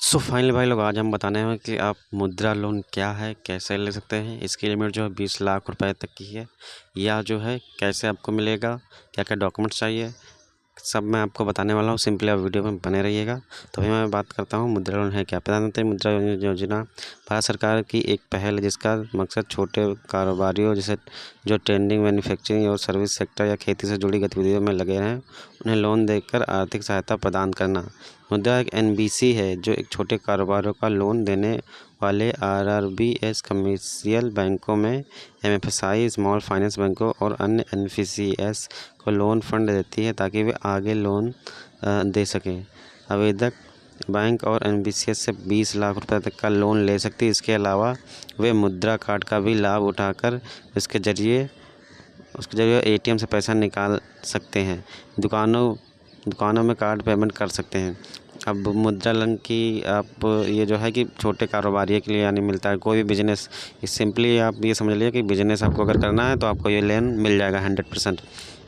So finally भाई लोग आज हम बताने हैं कि आप मुद्रा लोन क्या है, कैसे ले सकते हैं। इसकी लिमिट जो है 20 लाख रुपए तक की है। या जो है कैसे आपको मिलेगा, क्या क्या डॉक्यूमेंट्स चाहिए, सब मैं आपको बताने वाला हूँ। सिंपली आप वीडियो में बने रहिएगा। तो अभी मैं बात करता हूँ मुद्रा लोन है क्या। प्रधानमंत्री मुद्रा योजना भारत सरकार की एक पहल है जिसका मकसद छोटे कारोबारियों जैसे जो ट्रेडिंग, मैन्युफैक्चरिंग और सर्विस सेक्टर या खेती से जुड़ी गतिविधियों में लगे हैं उन्हें लोन देकर आर्थिक सहायता प्रदान करना। मुद्रा एक एनबीसी है जो एक छोटे कारोबारों का लोन देने वाले आरआरबीएस कमर्शियल बैंकों में एमएफआई, स्मॉल फाइनेंस बैंकों और अन्य एनफीसीएस को लोन फंड देती है ताकि वे आगे लोन दे सकें। आवेदक बैंक और एनबीसीएस से 20 लाख रुपए तक का लोन ले सकती है। इसके अलावा वे मुद्रा कार्ड का भी लाभ उठाकर उसके जरिए एटीएम से पैसा निकाल सकते हैं। दुकानों में कार्ड पेमेंट कर सकते हैं। अब मुद्रा लोन की आप ये जो है कि छोटे कारोबारी के लिए यानी मिलता है। कोई भी बिजनेस, सिंपली आप ये समझ लीजिए कि बिजनेस आपको अगर करना है तो आपको ये लोन मिल जाएगा 100%।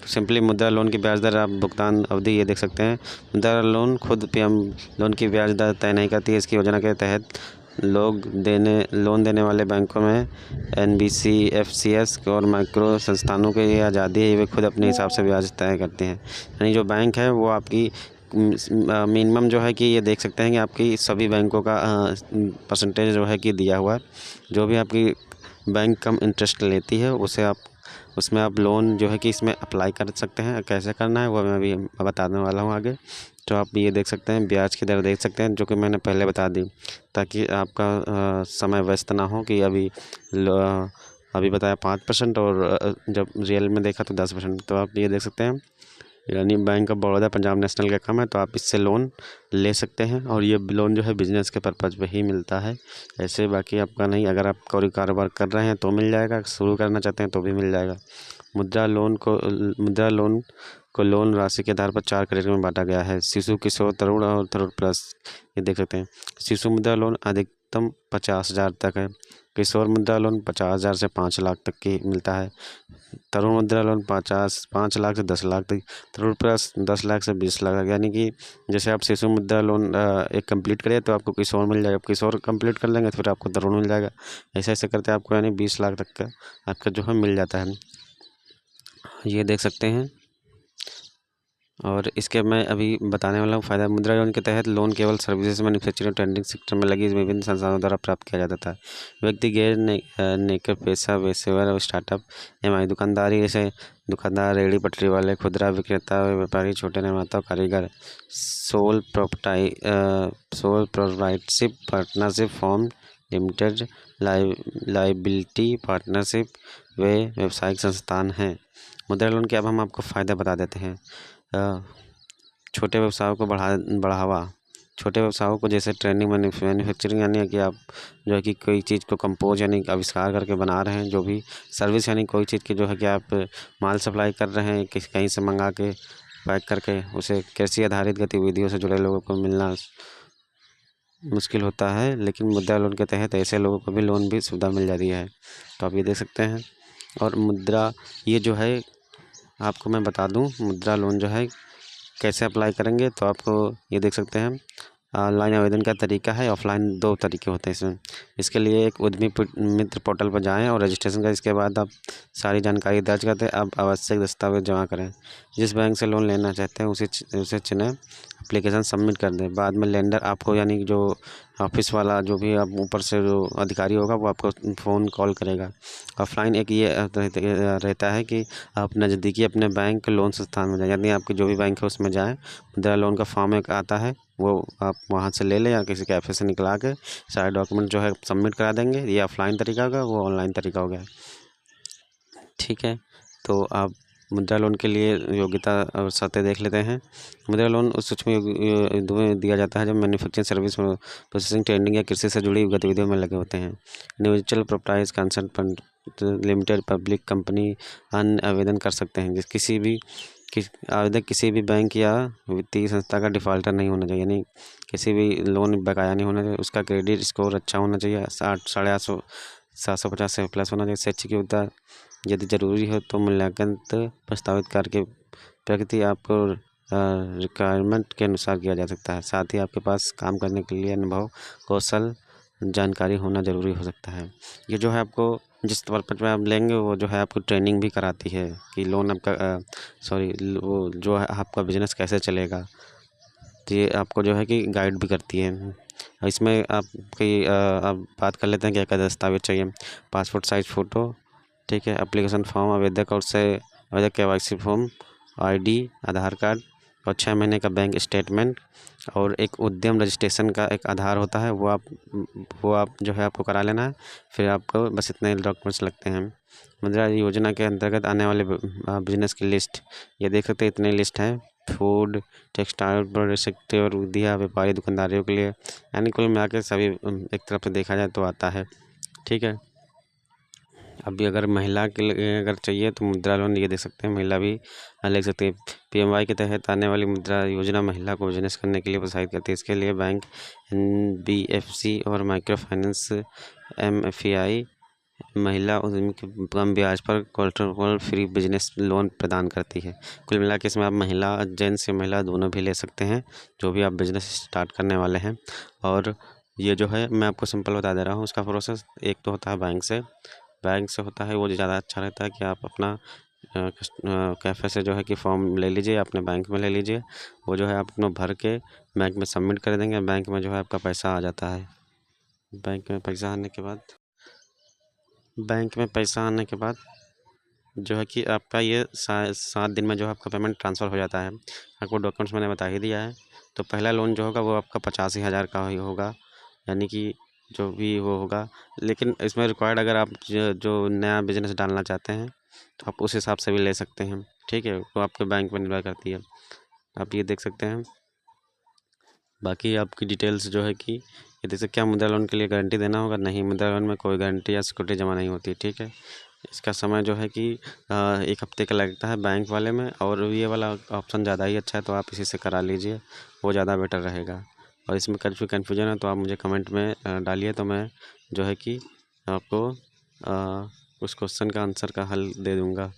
सिंपली मुद्रा लोन की ब्याज दर, आप भुगतान अवधि ये देख सकते हैं। मुद्रा लोन खुद पीएम लोन की ब्याज दर तय नहीं करती है। इसकी योजना के तहत लोन देने वाले बैंकों में एनबीसी, एफसीएस और माइक्रो संस्थानों की ये आज़ादी है, वे खुद अपने हिसाब से ब्याज तय करते हैं। यानी जो बैंक है वो आपकी मिनिमम जो है कि ये देख सकते हैं कि आपकी सभी बैंकों का परसेंटेज जो है कि दिया हुआ है। जो भी आपकी बैंक कम इंटरेस्ट लेती है उसमें आप लोन जो है कि इसमें अप्लाई कर सकते हैं। कैसे करना है वो मैं अभी बताने वाला हूँ आगे। तो आप ये देख सकते हैं, ब्याज की दर देख सकते हैं जो कि मैंने पहले बता दी, ताकि आपका समय व्यस्त ना हो कि अभी बताया 5% और जब रियल में देखा तो 10%। तो आप ये देख सकते हैं, यानी bank of Baroda, Punjab national का काम है, तो आप इससे लोन ले सकते हैं। और ये लोन जो है बिजनेस के पर्पज़ पे ही मिलता है, ऐसे बाकी आपका नहीं। अगर आप कोई कारोबार कर रहे हैं तो मिल जाएगा, शुरू करना चाहते हैं तो भी मिल जाएगा। मुद्रा लोन को लोन राशि के आधार पर 4 कैटेगरी में बांटा गया है: शिशु, किशोर, तरुण और तरुण प्लस। ये देख सकते हैं। शिशु मुद्रा लोन अधिकतम 50,000 तक है। किशोर मुद्रा लोन 50,000 से 5 लाख तक की मिलता है। तरुण मुद्रा लोन 5 लाख से 10 लाख तक। तरुण प्लस 10 लाख से 20 लाख तक। यानी कि जैसे आप शिशु मुद्रा लोन एक कंप्लीट करें तो आपको किशोर मिल जाएगा, किशोर कंप्लीट कर लेंगे तो फिर आपको तरुण मिल जाएगा। ऐसे ऐसे करते आपको यानी 20 लाख तक का आपका जो है मिल जाता है, ये देख सकते हैं। और इसके मैं अभी बताने वाला हूँ फ़ायदा। मुद्रा लोन के तहत लोन केवल सर्विसेज, मैन्युफैक्चरिंग, ट्रेडिंग सेक्टर में लगी विभिन्न संस्थानों द्वारा प्राप्त किया जाता था। व्यक्ति गैर नेकर पेशा, पेशेवर और स्टार्टअप एमआई दुकानदारी, जैसे दुकानदार, रेहड़ी पटरी वाले, खुदरा विक्रेता, व्यापारी, छोटे निर्माता, कारीगर, sole proprietorship partnership form limited, liability partnership वे व्यावसायिक संस्थान हैं। मुद्रा लोन के अब हम आपको फ़ायदा बता देते हैं। छोटे व्यवसायों को बढ़ावा। छोटे व्यवसायों को जैसे ट्रेडिंग, मैन्युफैक्चरिंग, यानी कि आप जो है कि कोई चीज़ को कंपोज यानी आविष्कार करके बना रहे हैं, जो भी सर्विस यानी कोई चीज़ की जो है कि आप माल सप्लाई कर रहे हैं कहीं से मंगा के पैक करके, उसे कृषि आधारित गतिविधियों से जुड़े लोगों को मिलना मुश्किल होता है, लेकिन मुद्रा लोन के तहत ऐसे लोगों को भी लोन भी सुविधा मिल जाती है। तो आप ये देख सकते हैं। और मुद्रा ये जो है आपको मैं बता दूं, मुद्रा लोन जो है कैसे अप्लाई करेंगे। तो आपको ये देख सकते हैं, ऑनलाइन आवेदन का तरीका है, ऑफलाइन 2 तरीके होते हैं इसमें। इसके लिए एक उद्यमी मित्र पोर्टल पर जाएं और रजिस्ट्रेशन करें। इसके बाद आप सारी जानकारी दर्ज करते हैं। अब आवश्यक दस्तावेज जमा करें। जिस बैंक से लोन लेना चाहते हैं उसे चुनें, एप्लीकेशन सबमिट कर दें। बाद में लेंडर आपको यानी जो ऑफिस वाला जो भी आप ऊपर से जो अधिकारी होगा वो आपको फ़ोन कॉल करेगा। ऑफलाइन एक ये रहता है कि आप नज़दीकी अपने बैंक लोन संस्थान में जाएं, यानी आपके जो भी बैंक है उसमें जाएं। मुद्रा लोन का फॉर्म एक आता है, वो आप वहाँ से ले लें या किसी कैफ़े से निकला के सारे डॉक्यूमेंट जो है सबमिट करा देंगे। ये ऑफलाइन तरीका होगा, वो ऑनलाइन तरीका हो गया। ठीक है, तो आप मुद्रा लोन के लिए योग्यता और शर्तें देख लेते हैं। मुद्रा लोन उस सूक्ष्म में दिया जाता है जब मैन्युफैक्चरिंग, सर्विस, प्रोसेसिंग, ट्रेडिंग या कृषि से जुड़ी गतिविधियों में लगे होते हैं। Individual proprietors concern fund limited, public company अन्य आवेदन कर सकते हैं। आवेदक किसी भी बैंक या वित्तीय संस्था का डिफाल्टर नहीं होना चाहिए, यानी किसी भी लोन बकाया नहीं होना चाहिए। उसका क्रेडिट स्कोर अच्छा होना चाहिए, 850 750 से प्लस होना चाहिए। शैक्षिक योग्यता यदि ज़रूरी हो तो मूल्यांकन प्रस्तावित करके प्रगति आपको रिक्वायरमेंट के अनुसार किया जा सकता है। साथ ही आपके पास काम करने के लिए अनुभव, कौशल, जानकारी होना ज़रूरी हो सकता है। ये जो है आपको जिस पर्पज में आप लेंगे वो जो है आपको ट्रेनिंग भी कराती है कि लोन आपका वो जो है आपका बिजनेस कैसे चलेगा, तो ये आपको जो है कि गाइड भी करती है। इसमें आप बात कर लेते हैं क्या क्या दस्तावेज चाहिए। पासपोर्ट साइज़ फ़ोटो, ठीक है, एप्लीकेशन फॉर्म, आवेदक KYC फॉर्म, ID, आधार कार्ड और 6 महीने का बैंक स्टेटमेंट और एक उद्यम रजिस्ट्रेशन का एक आधार होता है, वो आप जो है आपको करा लेना है। फिर आपको बस इतने डॉक्यूमेंट्स लगते हैं। मुद्रा योजना के अंतर्गत आने वाले बिजनेस की लिस्ट, ये देख सकते हैं इतनी लिस्ट है। फूड, टेक्सटाइल प्रोडक्ट सेक्टर, उद्या व्यापारी दुकानदारियों के लिए, यानी कुल मिला के सभी एक तरफ से देखा जाए तो आता है, ठीक है। अभी अगर महिला के लिए अगर चाहिए तो मुद्रा लोन ये दे सकते हैं, महिला भी ले सकते हैं। PMY के तहत आने वाली मुद्रा योजना महिला को बिजनेस करने के लिए प्रोत्साहित करती है। इसके लिए बैंक, NBFC और माइक्रो फाइनेंस MFI महिला उद्यमी को कम ब्याज पर कोलेटरल फ्री बिजनेस लोन प्रदान करती है। कुल मिला के इसमें आप महिला, जेंट्स या महिला दोनों भी ले सकते हैं, जो भी आप बिजनेस स्टार्ट करने वाले हैं। और ये जो है मैं आपको सिंपल बता दे रहा हूँ उसका प्रोसेस। एक तो होता है बैंक से होता है, वो ज़्यादा अच्छा रहता है कि आप अपना कैफ़े से जो है कि फॉर्म ले लीजिए, अपने बैंक में ले लीजिए। वो जो है आप अपना भर के बैंक में सबमिट कर देंगे, बैंक में जो है आपका पैसा आ जाता है। बैंक में पैसा आने के बाद जो है कि आपका ये 7 दिन में जो है आपका पेमेंट ट्रांसफ़र हो जाता है। आपको डॉक्यूमेंट्स मैंने बता ही दिया है। तो पहला लोन जो होगा वो आपका 85,000 का ही होगा, यानी कि जो भी वो होगा। लेकिन इसमें रिक्वायर्ड अगर आप जो नया बिजनेस डालना चाहते हैं तो आप उस हिसाब से भी ले सकते हैं, ठीक है। वो आपके बैंक पर निर्भर करती है, आप ये देख सकते हैं। बाकी आपकी डिटेल्स जो है कि ये देख सकते, क्या मुद्रा लोन के लिए गारंटी देना होगा? नहीं, मुद्रा लोन में कोई गारंटी या सिक्योरिटी जमा नहीं होती, ठीक है। इसका समय जो है कि 1 हफ्ते का लगता है बैंक वाले में, और ये वाला ऑप्शन ज़्यादा ही अच्छा है, तो आप इसी से करा लीजिए, वो ज़्यादा बेटर रहेगा। और इसमें कन्फ्यूजन है तो आप मुझे कमेंट में डालिए, तो मैं जो है कि आपको उस क्वेश्चन का आंसर का हल दे दूँगा।